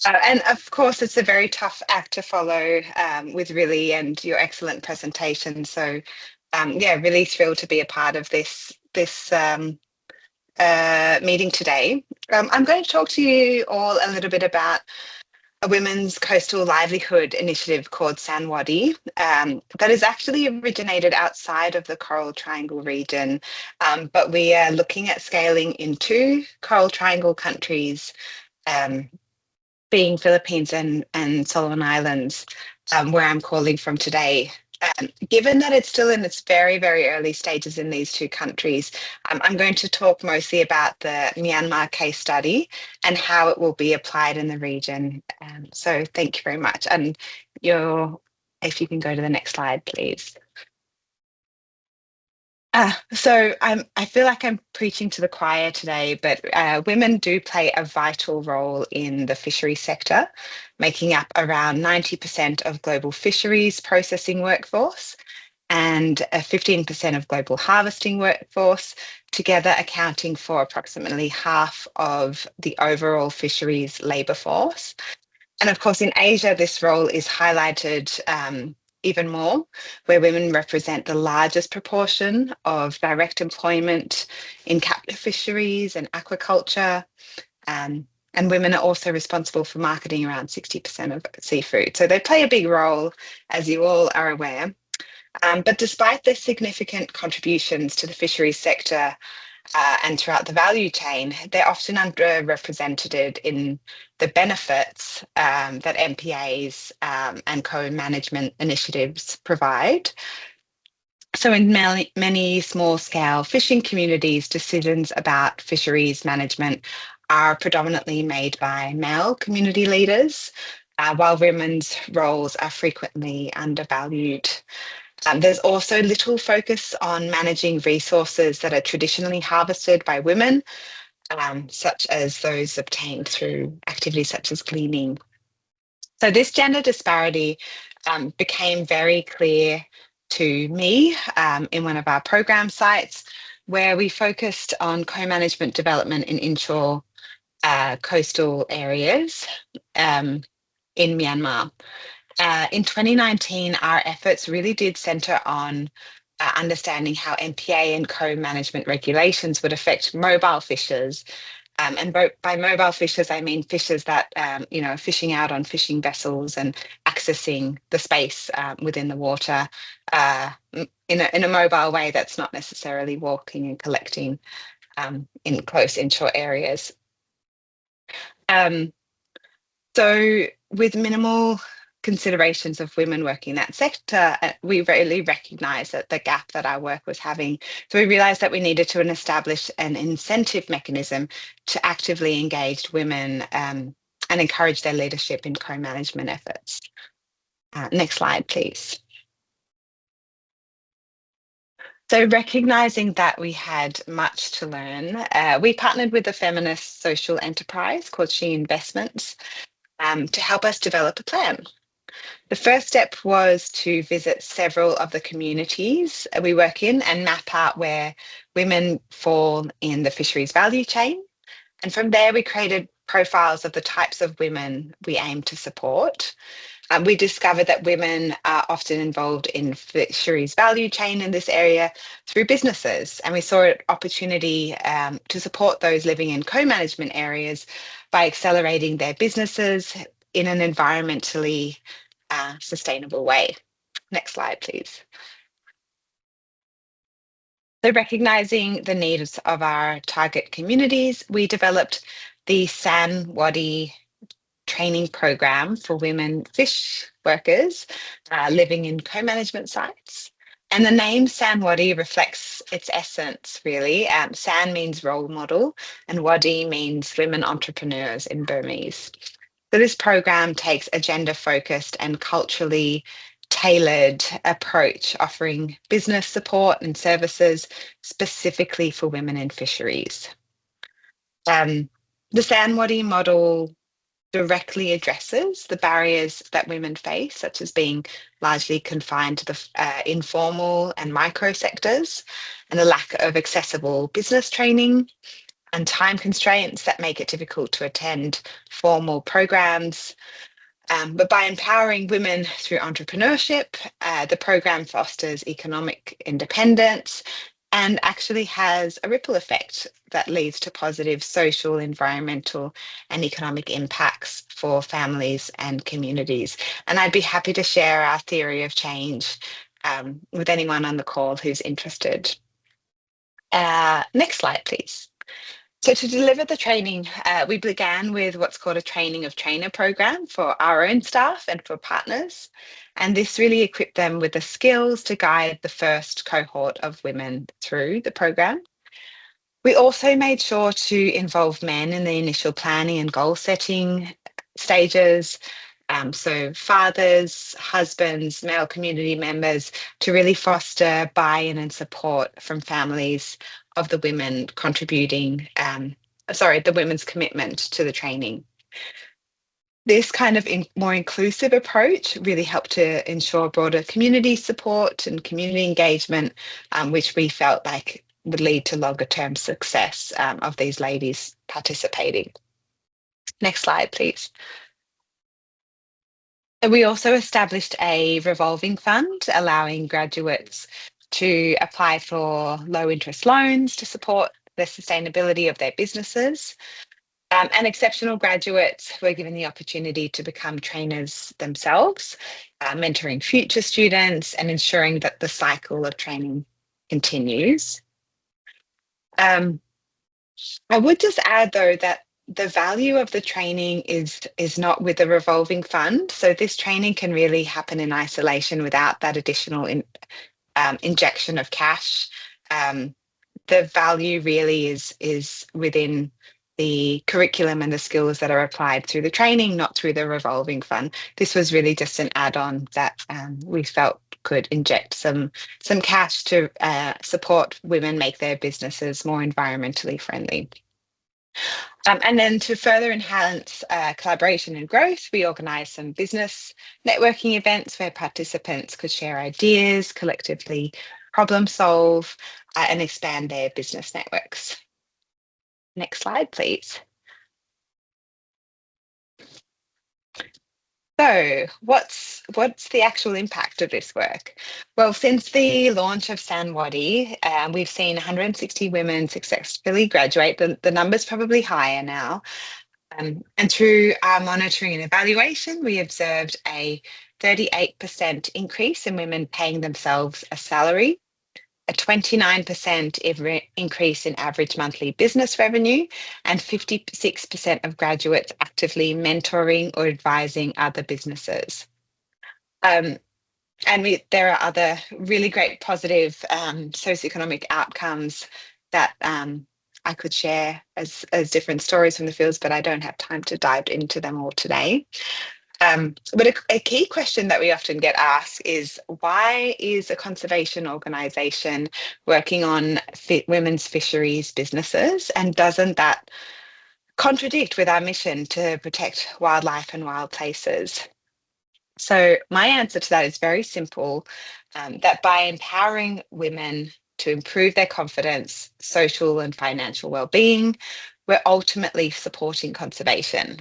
And of course, it's a very tough act to follow with Really and your excellent presentation. So, yeah, really thrilled to be a part of this meeting today. I'm going to talk to you all a little bit about a women's coastal livelihood initiative called San Waddy that is actually originated outside of the Coral Triangle region, but we are looking at scaling into Coral Triangle countries, um, being Philippines and Solomon Islands, where I'm calling from today. Given that it's still in its very, very early stages in these two countries, I'm going to talk mostly about the Myanmar case study and how it will be applied in the region. So thank you very much. And if you can go to the next slide, please. I feel like I'm preaching to the choir today, but women do play a vital role in the fishery sector, making up around 90% of global fisheries processing workforce and 15% of global harvesting workforce, together accounting for approximately half of the overall fisheries labour force. And of course, in Asia, this role is highlighted even more, where women represent the largest proportion of direct employment in captive fisheries and aquaculture. And women are also responsible for marketing around 60% of seafood. So they play a big role, as you all are aware. But despite their significant contributions to the fisheries sector, and throughout the value chain, they're often underrepresented in the benefits that MPAs and co-management initiatives provide. So in many small-scale fishing communities, decisions about fisheries management are predominantly made by male community leaders, while women's roles are frequently undervalued. There's also little focus on managing resources that are traditionally harvested by women, such as those obtained through activities such as gleaning. So this gender disparity became very clear to me in one of our program sites, where we focused on co-management development in inshore coastal areas in Myanmar. In 2019, our efforts really did centre on understanding how MPA and co-management regulations would affect mobile fishers. And by mobile fishers, I mean fishers that, are fishing out on fishing vessels and accessing the space within the water in a mobile way that's not necessarily walking and collecting in close inshore areas. So with minimal considerations of women working in that sector, we really recognised that the gap that our work was having. So we realised that we needed to establish an incentive mechanism to actively engage women and encourage their leadership in co-management efforts. Next slide, please. So recognising that we had much to learn, we partnered with a feminist social enterprise called She Investments to help us develop a plan. The first step was to visit several of the communities we work in and map out where women fall in the fisheries value chain. And from there, we created profiles of the types of women we aim to support. We discovered that women are often involved in fisheries value chain in this area through businesses. And we saw an opportunity to support those living in co-management areas by accelerating their businesses in an environmentally sustainable way. Next slide, please. So recognising the needs of our target communities, we developed the San Waddy training program for women fish workers living in co-management sites. And the name San Waddy reflects its essence, really. San means role model and Waddy means women entrepreneurs in Burmese. So this program takes a gender-focused and culturally tailored approach, offering business support and services specifically for women in fisheries. The San Waddy model directly addresses the barriers that women face, such as being largely confined to the informal and micro sectors and the lack of accessible business training. and time constraints that make it difficult to attend formal programs. But by empowering women through entrepreneurship, the program fosters economic independence and actually has a ripple effect that leads to positive social, environmental, and economic impacts for families and communities. And I'd be happy to share our theory of change with anyone on the call who's interested. Next slide, please. So to deliver the training, we began with what's called a training of trainer program for our own staff and for partners. And this really equipped them with the skills to guide the first cohort of women through the program. We also made sure to involve men in the initial planning and goal setting stages. So fathers, husbands, male community members, to really foster buy-in and support from families of the women contributing, the women's commitment to the training. This kind of more inclusive approach really helped to ensure broader community support and community engagement, which we felt like would lead to longer term success of these ladies participating. Next slide, please. And we also established a revolving fund, allowing graduates to apply for low interest loans to support the sustainability of their businesses. And exceptional graduates were given the opportunity to become trainers themselves, mentoring future students and ensuring that the cycle of training continues. I would just add, though, that the value of the training is not with the revolving fund. So this training can really happen in isolation without that additional injection of cash. The value really is within the curriculum and the skills that are applied through the training, not through the revolving fund. This was really just an add-on that we felt could inject some cash to support women make their businesses more environmentally friendly. And then to further enhance collaboration and growth, we organised some business networking events where participants could share ideas, collectively problem solve, and expand their business networks. Next slide, please. So what's the actual impact of this work? Well, since the launch of San Waddy, we've seen 160 women successfully graduate. The number's probably higher now. And through our monitoring and evaluation, we observed a 38% increase in women paying themselves a salary, a 29% increase in average monthly business revenue, and 56% of graduates actively mentoring or advising other businesses. And there are other really great positive socioeconomic outcomes that I could share as different stories from the fields, but I don't have time to dive into them all today. But a key question that we often get asked is, why is a conservation organisation working on women's fisheries businesses, and doesn't that contradict with our mission to protect wildlife and wild places? So my answer to that is very simple, that by empowering women to improve their confidence, social and financial well-being, we're ultimately supporting conservation.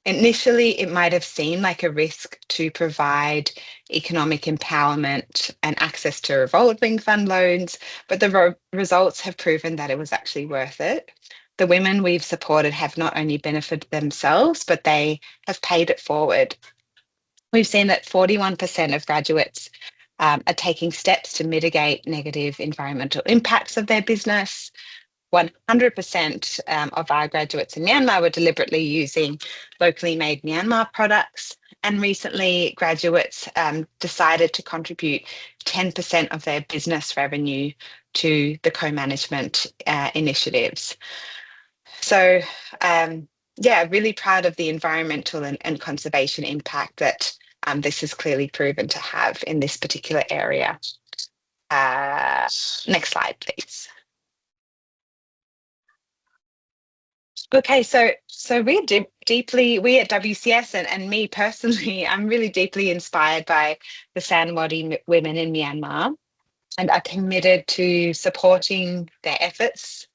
Initially, it might have seemed like a risk to provide economic empowerment and access to revolving fund loans, but the results have proven that it was actually worth it. The women we've supported have not only benefited themselves, but they have paid it forward. We've seen that 41% of graduates are taking steps to mitigate negative environmental impacts of their business. 100% of our graduates in Myanmar were deliberately using locally made Myanmar products. And recently, graduates decided to contribute 10% of their business revenue to the co-management initiatives. So, really proud of the environmental and conservation impact that this has clearly proven to have in this particular area. Next slide, please. Okay, so we at WCS and me personally, I'm really deeply inspired by the San Waddy women in Myanmar, and are committed to supporting their efforts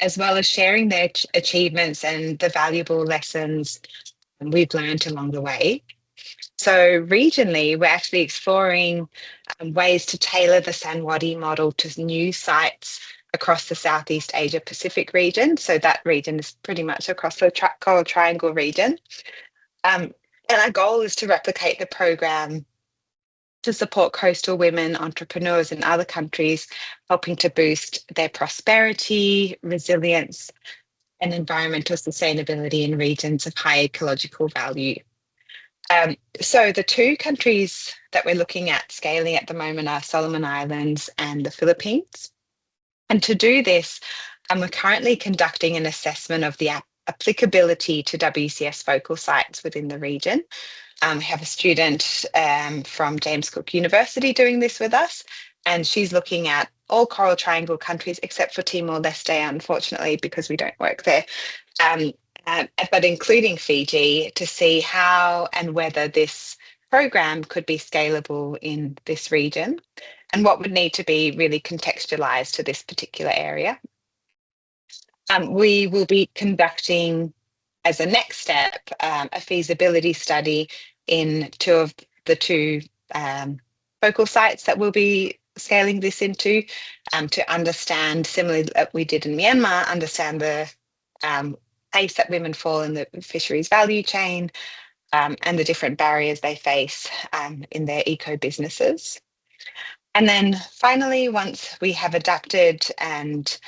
as well as sharing their achievements and the valuable lessons we've learned along the way. So regionally, we're actually exploring ways to tailor the San Waddy model to new sites across the Southeast Asia Pacific region. So that region is pretty much across the Coral Triangle region. And our goal is to replicate the program to support coastal women entrepreneurs in other countries, helping to boost their prosperity, resilience, and environmental sustainability in regions of high ecological value. So the two countries that we're looking at scaling at the moment are Solomon Islands and the Philippines. And to do this, we're currently conducting an assessment of the applicability to WCS focal sites within the region. We have a student from James Cook University doing this with us, and she's looking at all Coral Triangle countries except for Timor-Leste, unfortunately, because we don't work there, but including Fiji, to see how and whether this program could be scalable in this region and what would need to be really contextualised to this particular area. We will be conducting, as a next step, a feasibility study in two of the two focal sites that we'll be scaling this into, to understand, similarly that we did in Myanmar, understand the place that women fall in the fisheries value chain, and the different barriers they face in their eco businesses. And then finally, once we have adapted and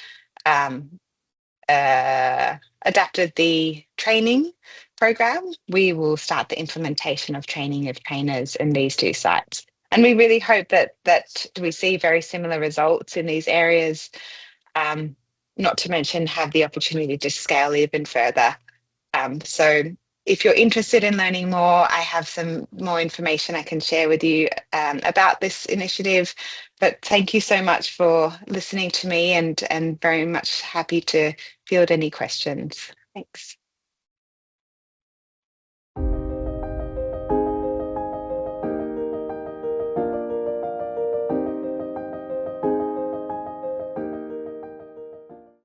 adapted the training program, we will start the implementation of training of trainers in these two sites. And we really hope that we see very similar results in these areas, not to mention have the opportunity to scale even further. So if you're interested in learning more, I have some more information I can share with you about this initiative. But thank you so much for listening to me, and very much happy to field any questions. Thanks.